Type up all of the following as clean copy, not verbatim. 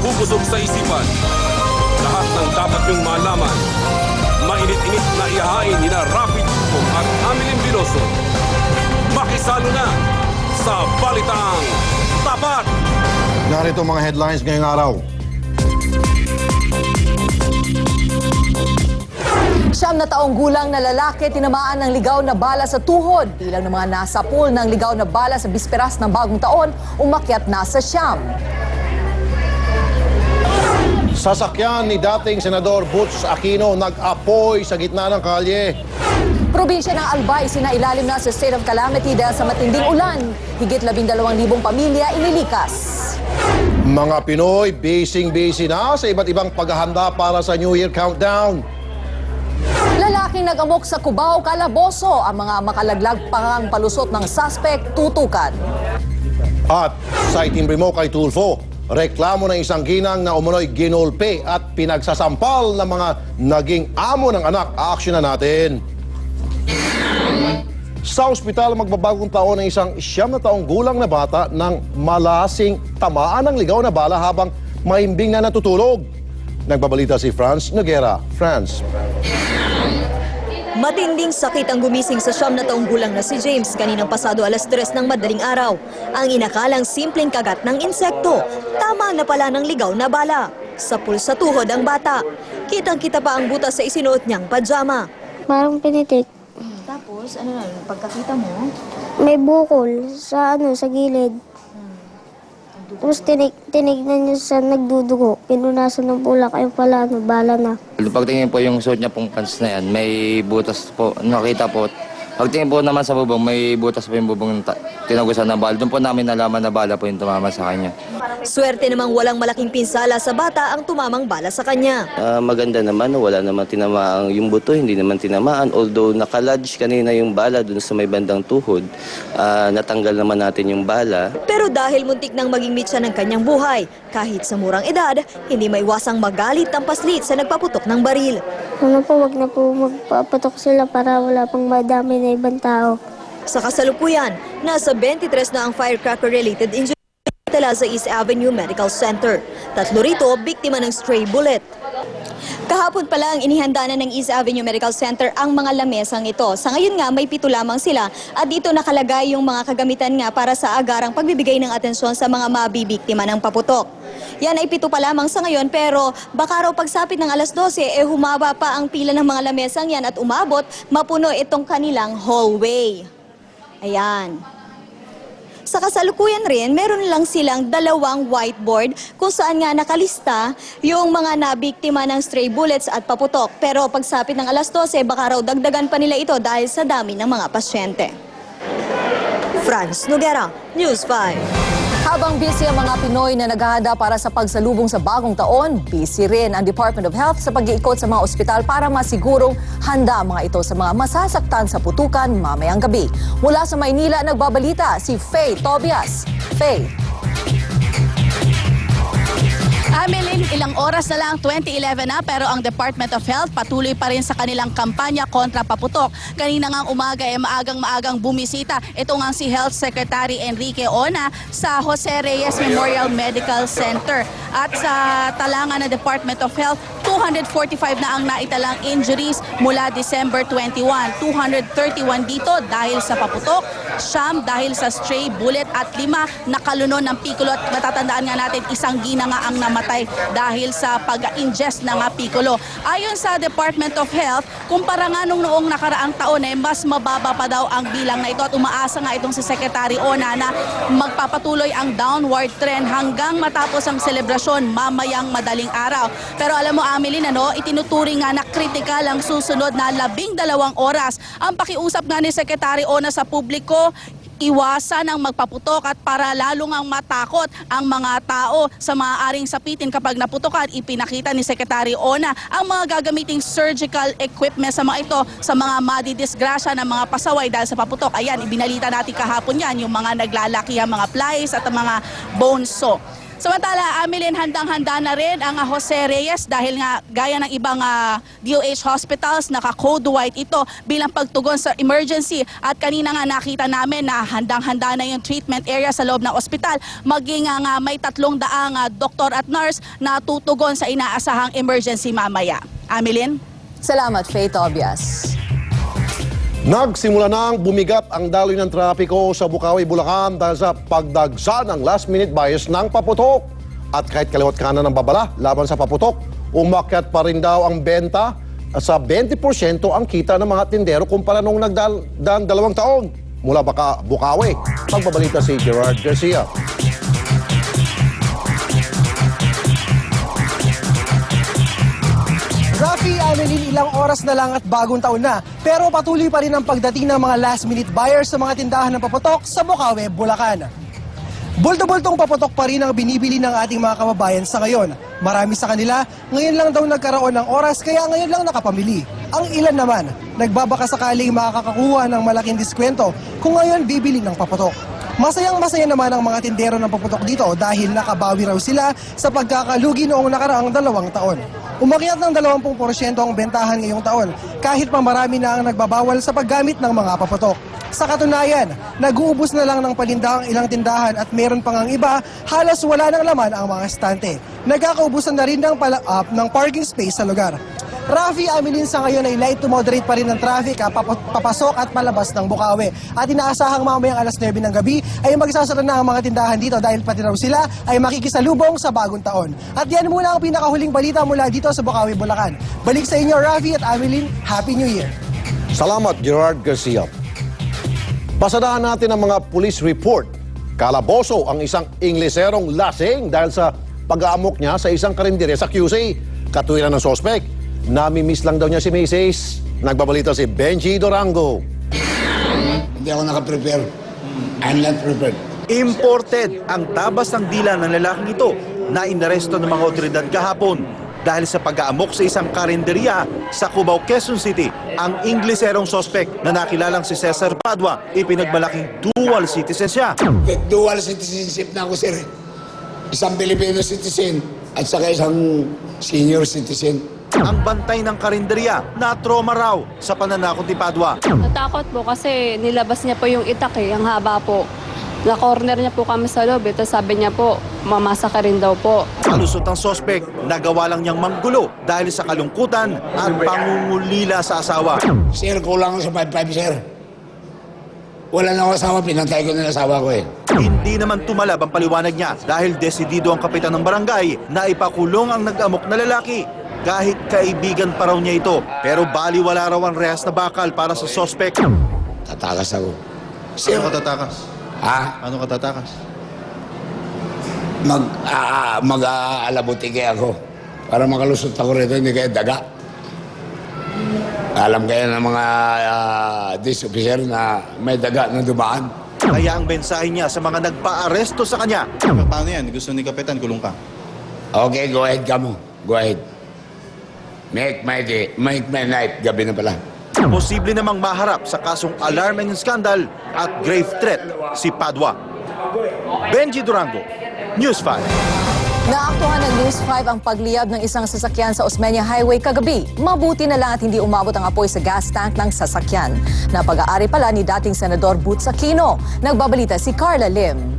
bubusog sa isipan. Lahat ng dapat niyong malaman. Mainit-init na ihahain ni na Rafi Tulfo at Ameline Veloso. Makisalo na sa Balitang Tapat! Narito mga headlines ngayong araw. Siyam na taong gulang na lalaki tinamaan ng ligaw na bala sa tuhod. Bilang ng mga nasa pool ng ligaw na bala sa bisperas ng bagong taon, umakyat na sa siyam. Sasakyan ni dating Senador Butch Aquino nag-apoy sa gitna ng kalye. Probinsya ng Albay sinailalim na sa state of calamity dahil sa matinding ulan. Higit 12,000 pamilya inilikas. Mga Pinoy, busy na sa iba't ibang paghahanda para sa New Year countdown. Lalaking nag-amok sa Cubao, Calabozo. Ang mga makalaglag pang palusot ng suspect tutukan. At sa itimbre mo kay Tulfo, reklamo ng isang ginang na umunoy ginulpe at pinagsasampal ng mga naging amo ng anak. Aaksyonan natin. Sa ospital, magbabagong taon ng isang 9 na taong gulang na bata ng malasing tamaan ng ligaw na bala habang mahimbing na natutulog. Nagbabalita si Franz Noguera. Franz. Matinding sakit ang gumising sa 9 na taong gulang na si James kaninang pasado 3:00 ng madaling araw. Ang inakalang simpleng kagat ng insekto, tama na pala ng ligaw na bala. Sa pulsa tuhod ang bata. Kitang-kita pa ang butas sa isinuot niyang pajama. Parang pinitik. Tapos, pagkakita mo? May bukol sa sa gilid. Tapos tinignan niya sa nagdudugo. Pinunasan ng bulak, ayun pala, bala na. Pagtingin po yung suot niya pong pants na yan, may butas po, nakita po. Pagtingin po naman sa bubong, may butas po yung bubong tinagusan na bala. Doon po namin nalaman na bala po yung tumama sa kanya. Swerte namang walang malaking pinsala sa bata ang tumamang bala sa kanya. Maganda naman, wala naman tinamaan yung buto, hindi naman tinamaan. Although nakalodge kanina yung bala dun sa may bandang tuhod, natanggal naman natin yung bala. Pero dahil muntik nang maging mitsa ng kanyang buhay, kahit sa murang edad, hindi maiwasang magalit ang paslit sa nagpaputok ng baril. Wag na po magpapatok sila para wala pang madami na ibang tao. Sa kasalukuyan, nasa 23 na ang firecracker-related injury sa East Avenue Medical Center. 3 rito, biktima ng stray bullet. Kahapon pa lang inihanda na ng East Avenue Medical Center ang mga lamesang ito. Sa ngayon nga, may 7 lamang sila at dito nakalagay yung mga kagamitan nga para sa agarang pagbibigay ng atensyon sa mga mabibiktima ng paputok. Yan ay 7 pa lamang sa ngayon pero baka raw pagsapit ng 12, humaba pa ang pila ng mga lamesang yan at umabot, mapuno itong kanilang hallway. Ayan. Sa kasalukuyan rin, meron lang silang 2 whiteboard kung saan nga nakalista yung mga nabiktima ng stray bullets at paputok. Pero pagsapit ng 12, baka raw dagdagan pa nila ito dahil sa dami ng mga pasyente. Franz Noguera, News 5. Habang busy ang mga Pinoy na naghahanda para sa pagsalubong sa bagong taon, busy rin ang Department of Health sa pag-iikot sa mga ospital para masigurong handa mga ito sa mga masasaktan sa putukan mamayang gabi. Mula sa Maynila, nagbabalita si Faye Tobias. Faye. Ameline, ilang oras na lang, 2011 na, pero ang Department of Health patuloy pa rin sa kanilang kampanya kontra paputok. Kanina ngang umaga maagang bumisita ito nga si Health Secretary Enrique Ona sa Jose Reyes Memorial Medical Center. At sa talangan ng Department of Health, 245 na ang naitalang injuries mula December 21. 231 dito dahil sa paputok, 9 dahil sa stray bullet at 5 nakalunon ng piccolo. At matatandaan nga natin, isang gina nga ang namatay dahil sa pag-ingest ng piccolo. Ayon sa Department of Health, kumpara nga nung noong nakaraang taon mas mababa pa daw ang bilang na ito at umaasa nga itong si Secretary Ona na magpapatuloy ang downward trend hanggang matapos ang selebrasyon mamayang madaling araw. Pero alam mo Ameline, itinuturing nga na kritikal ang susunod na 12 oras. Ang pakiusap nga ni Secretary Ona sa publiko, iwasan ang magpaputok at para lalong ang matakot ang mga tao sa maaaring sapitin kapag naputokan. Ipinakita ni Secretary Ona ang mga gagamiting surgical equipment sa mga ito sa mga madidisgrasya ng mga pasaway dahil sa paputok. Ayan, ibinalita natin kahapon yan, yung mga naglalaki ang mga plies at ang mga bone saw. Samantala, Amelin, handang-handa na rin ang Jose Reyes dahil nga gaya ng ibang DOH hospitals, naka-code white ito bilang pagtugon sa emergency. At kanina nga nakita namin na handang-handa na yung treatment area sa loob ng ospital. Maging nga may 300 doktor at nurse na tutugon sa inaasahang emergency mamaya. Amelin? Salamat, Faith Tobias. Nagsimula nang bumigat ang daloy ng trapiko sa Bukawi, Bulacan dahil sa pagdagsa ng last-minute buyers ng paputok. At kahit kaliwat kanan ng babala laban sa paputok, umakyat pa rin daw ang benta sa 20% ang kita ng mga tindero kumpara nung nagdaan 2 taon. Mula Bukawi, pagbabalita si Gerard Garcia. Rafi, Amelin, ilang oras na lang at bagong taon na. Pero patuloy pa rin ang pagdating ng mga last-minute buyers sa mga tindahan ng paputok sa Bukawi, Bulacan. Bulto-bultong paputok pa rin ang binibili ng ating mga kababayan sa ngayon. Marami sa kanila, ngayon lang daw nagkaroon ng oras kaya ngayon lang nakapamili. Ang ilan naman, nagbabaka sakaling makakakuha ng malaking diskwento kung ngayon bibili ng paputok. Masayang-masaya naman ang mga tindero ng paputok dito dahil nakabawi raw sila sa pagkakalugi noong nakaraang 2 taon. Umakyat ng 20% ang bentahan ngayong taon kahit pa marami na ang nagbabawal sa paggamit ng mga paputok. Sa katunayan, nag-uubos na lang ng paninda ang ilang tindahan at meron pang ang iba, halos wala ng laman ang mga estante. Nagkakaubusan na rin ng parking space sa lugar. Rafi, Amelin, sa ngayon ay light to moderate pa rin ang traffic papasok at palabas ng Bukawi. At inaasahang mamayang alas 9 ng gabi ay magsasara na ang mga tindahan dito dahil pati raw sila ay makikisalubong sa bagong taon. At yan muna ang pinakahuling balita mula dito sa Bukawi, Bulacan. Balik sa inyo, Rafi at Amelin. Happy New Year! Salamat, Gerard Garcia. Pasadahan natin ang mga police report. Kalaboso ang isang Ingleserong lasing dahil sa pag-aamok niya sa isang karindere sa QC. Katuwiran ng sospek, namimiss lang daw niya si Mrs. Nagbabalita si Benji Durango. Hindi ako nakaprepare. I'm not prepared. Imported ang tabas ng dila ng lalaking ito na inaresto ng mga otoridad kahapon dahil sa pag-aamok sa isang karinderya sa Cubao, Quezon City. Ang Ingleserong sospek na nakilalang si Cesar Padua, ipinagmalaking dual citizen siya. Dual citizenship na ako, sir. Isang Filipino citizen at saka isang senior citizen. Ang bantay ng karinderya na trauma raw sa pananakot ni Padua. Natakot po kasi nilabas niya po yung itak ang haba po. Na-corner niya po kami sa loob. Ito sabi niya po, mamasa ka rin daw po. Kalusot ang sospek, nagawa lang niyang manggulo dahil sa kalungkutan at pangungulila sa asawa. Sir, kulang ako sa 5-5, sir. Wala na ako asawa, pinatay ko na asawa ko eh. Hindi naman tumalab ang paliwanag niya dahil desidido ang kapitan ng barangay na ipakulong ang nag-amok na lalaki. Kahit kaibigan pa raw niya ito, pero baliwala raw ang rehas na bakal para sa sospek. Tatakas ako. Sir, ano ka tatakas? Ha? Ano ka tatakas? Mag-aalabuti kaya ako. Para makalusot ako rito, hindi kaya daga. Alam kaya ng mga dish officer na may daga na dumaan. Kaya ang mensahe niya sa mga nagpa-aresto sa kanya. Paano yan? Gusto ni Kapitan, kulong ka. Okay, go ahead ka mo. Go ahead. Make my day, make my night. Gabi na pala. Posible namang maharap sa kasong alarm and scandal at grave threat si Padua. Benji Durango, News 5. Naaktuhan ng News 5 ang pagliyab ng isang sasakyan sa Osmeña Highway kagabi. Mabuti na lang at hindi umabot ang apoy sa gas tank ng sasakyan. Napag-aari pala ni dating Senador Boots Aquino. Nagbabalita si Carla Lim.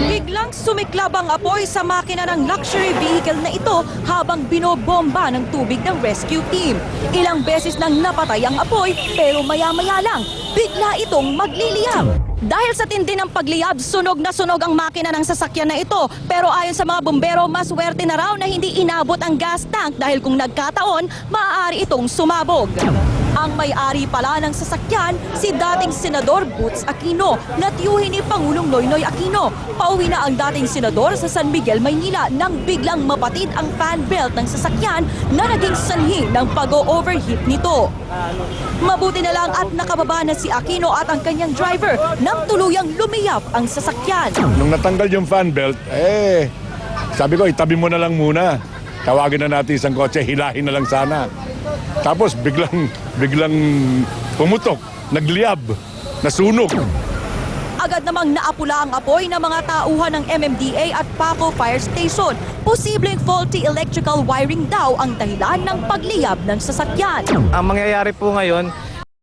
Biglang sumiklab ang apoy sa makina ng luxury vehicle na ito habang binobomba ng tubig ng rescue team. Ilang beses nang napatay ang apoy pero maya-maya lang, bigla itong magliliyab. Dahil sa tindi ng pagliyab, sunog na sunog ang makina ng sasakyan na ito. Pero ayon sa mga bumbero, maswerte na raw na hindi inabot ang gas tank dahil kung nagkataon, maaari itong sumabog. Ang may-ari pala ng sasakyan, si dating Senador Boots Aquino, na tiyuhin ni Pangulong Noynoy Aquino. Pauwi na ang dating senador sa San Miguel, Maynila nang biglang mapatid ang fan belt ng sasakyan na naging sanhi ng pag-overheat nito. Mabuti na lang at nakababa na si Aquino at ang kanyang driver nang tuluyang lumiyap ang sasakyan. Nung natanggal yung fan belt, sabi ko, itabi mo na lang muna. Tawagin na natin isang kotse, hilahin na lang sana. Tapos biglang pumutok, nagliyab, nasunog. Agad namang naapula ang apoy ng mga tauhan ng MMDA at Paco Fire Station. Posibleng faulty electrical wiring daw ang dahilan ng pagliyab ng sasakyan. Ang mangyayari po ngayon,